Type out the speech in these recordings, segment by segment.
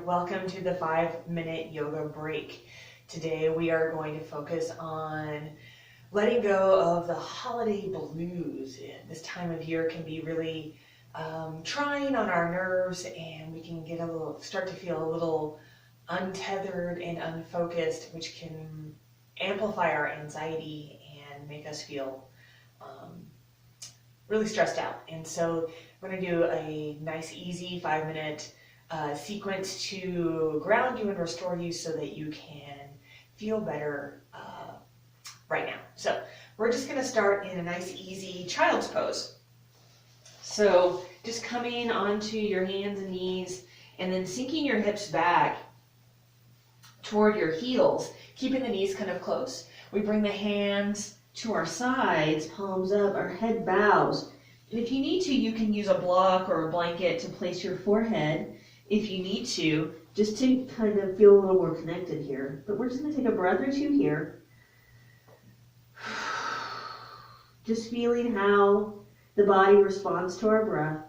welcome to the 5-minute yoga break. Today we are going to focus on letting go of the holiday blues. This time of year can be really trying on our nerves, and we can get start to feel a little untethered and unfocused, which can amplify our anxiety and make us feel really stressed out. And so we're going to do a nice, easy 5-minute sequence to ground you and restore you so that you can feel better right now. So we're just going to start in a nice, easy child's pose. So just coming onto your hands and knees and then sinking your hips back toward your heels, keeping the knees kind of close. We bring the hands to our sides, palms up, our head bows. And if you need to, you can use a block or a blanket to place your forehead if you need to, just to kind of feel a little more connected here. But we're just going to take a breath or two here. Just feeling how the body responds to our breath.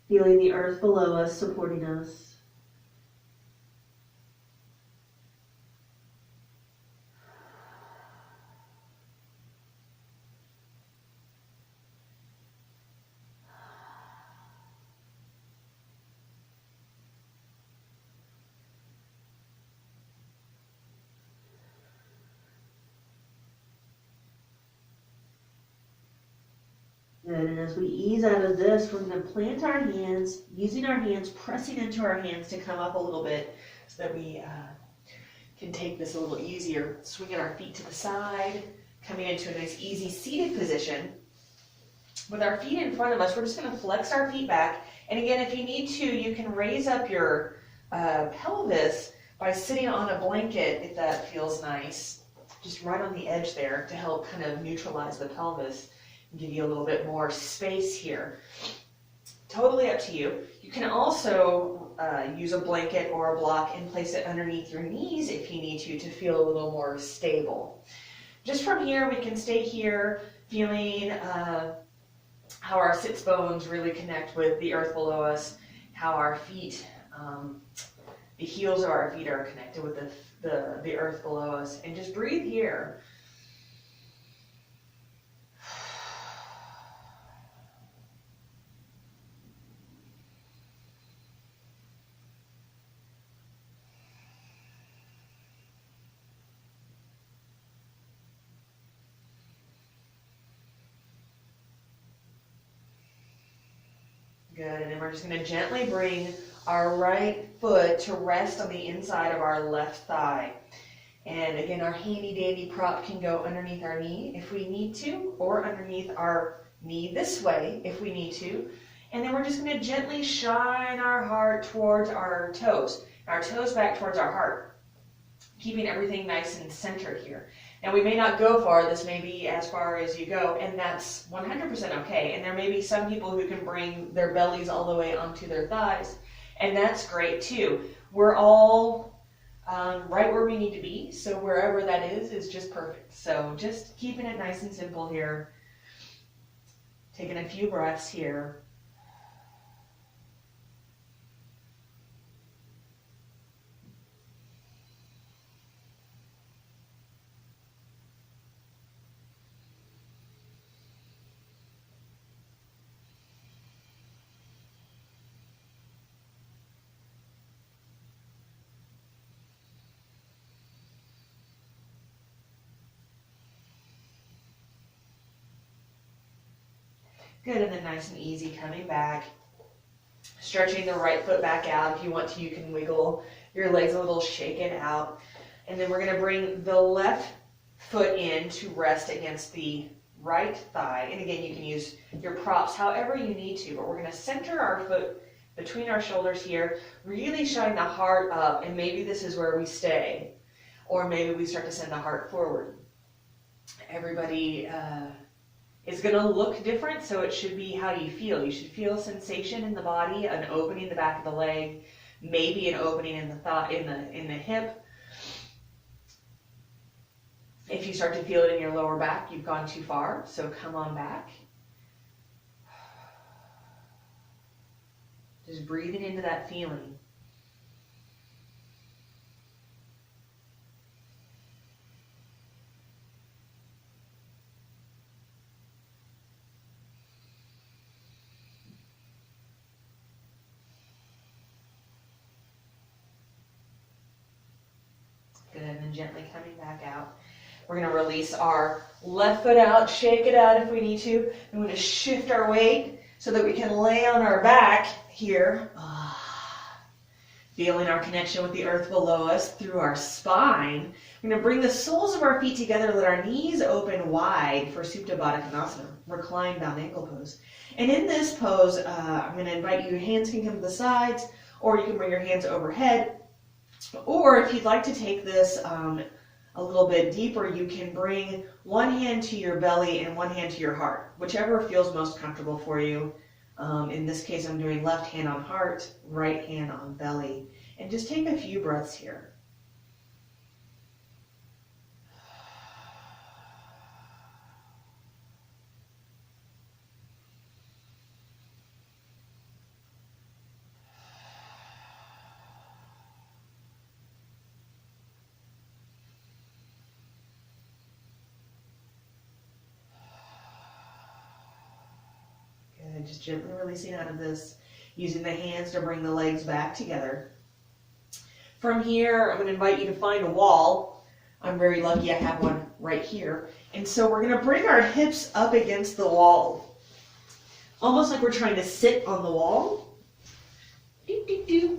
Feeling the earth below us supporting us. Good, and as we ease out of this, we're going to plant our hands, using our hands, pressing into our hands to come up a little bit so that we can take this a little easier. Swinging our feet to the side, coming into a nice, easy seated position. With our feet in front of us, we're just going to flex our feet back. And again, if you need to, you can raise up your pelvis by sitting on a blanket if that feels nice. Just right on the edge there to help kind of neutralize the pelvis. Give you a little bit more space here. Totally up to you. You can also use a blanket or a block and place it underneath your knees if you need to feel a little more stable. Just from here, we can stay here feeling how our sits bones really connect with the earth below us, how our feet, the heels of our feet are connected with the earth below us, and just breathe here. Good, and then we're just going to gently bring our right foot to rest on the inside of our left thigh. And again, our handy dandy prop can go underneath our knee if we need to, or underneath our knee this way if we need to. And then we're just going to gently shine our heart towards our toes back towards our heart, keeping everything nice and centered here. Now, we may not go far. This may be as far as you go, and that's 100% okay. And there may be some people who can bring their bellies all the way onto their thighs, and that's great too. We're all right where we need to be, so wherever that is just perfect. So just keeping it nice and simple here. Taking a few breaths here. Good, and then nice and easy coming back. Stretching the right foot back out. If you want to, you can wiggle your legs a little, shake it out. And then we're going to bring the left foot in to rest against the right thigh. And again, you can use your props however you need to, but we're going to center our foot between our shoulders here, really shine the heart up, and maybe this is where we stay, or maybe we start to send the heart forward. Everybody is going to look different, so it should be how you feel. You should feel sensation in the body, an opening in the back of the leg, maybe an opening in the thigh, in the hip. If you start to feel it in your lower back, you've gone too far, so come on back. Just breathing into that feeling. Good, and then gently coming back out. We're going to release our left foot out, shake it out if we need to. And we're going to shift our weight so that we can lay on our back here. Feeling our connection with the earth below us through our spine. We're going to bring the soles of our feet together, let our knees open wide for Supta Baddha Konasana, reclined bound ankle pose. And in this pose, I'm going to invite you, your hands can come to the sides, or you can bring your hands overhead. Or if you'd like to take this a little bit deeper, you can bring one hand to your belly and one hand to your heart, whichever feels most comfortable for you. In this case, I'm doing left hand on heart, right hand on belly. And just take a few breaths here. Good, just gently releasing out of this, using the hands to bring the legs back together. From here, I'm going to invite you to find a wall. I'm very lucky I have one right here. And so we're going to bring our hips up against the wall, almost like we're trying to sit on the wall. Doo, doo, doo.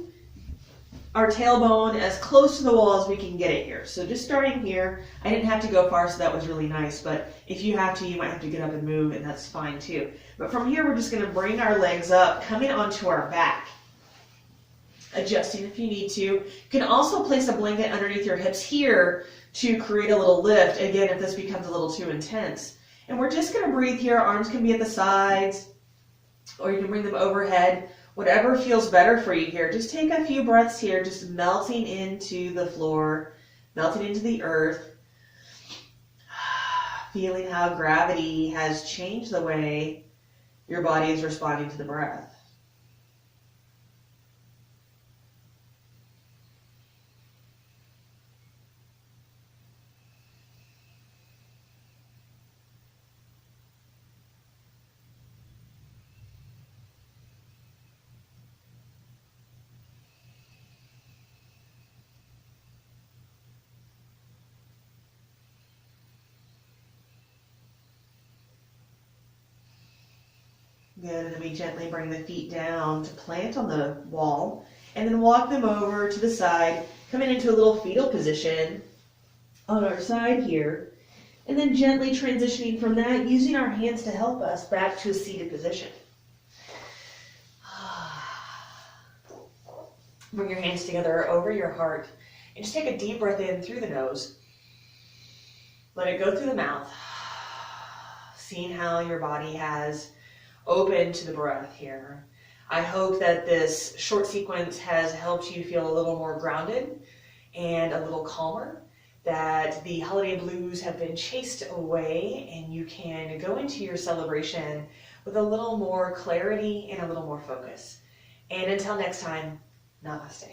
Our tailbone as close to the wall as we can get it here. So just starting here, I didn't have to go far, so that was really nice. But if you have to, you might have to get up and move, and that's fine too. But from here, we're just going to bring our legs up, coming onto our back. Adjusting if you need to. You can also place a blanket underneath your hips here to create a little lift, again, if this becomes a little too intense. And we're just going to breathe here. Arms can be at the sides, or you can bring them overhead. Whatever feels better for you here. Just take a few breaths here, just melting into the floor, melting into the earth. Feeling how gravity has changed the way your body is responding to the breath. Good, and then we gently bring the feet down to plant on the wall, and then walk them over to the side, coming into a little fetal position on our side here, and then gently transitioning from that, using our hands to help us back to a seated position. Bring your hands together over your heart, and just take a deep breath in through the nose. Let it go through the mouth, seeing how your body has open to the breath here. I hope that this short sequence has helped you feel a little more grounded and a little calmer, that the holiday blues have been chased away and you can go into your celebration with a little more clarity and a little more focus. And until next time, namaste.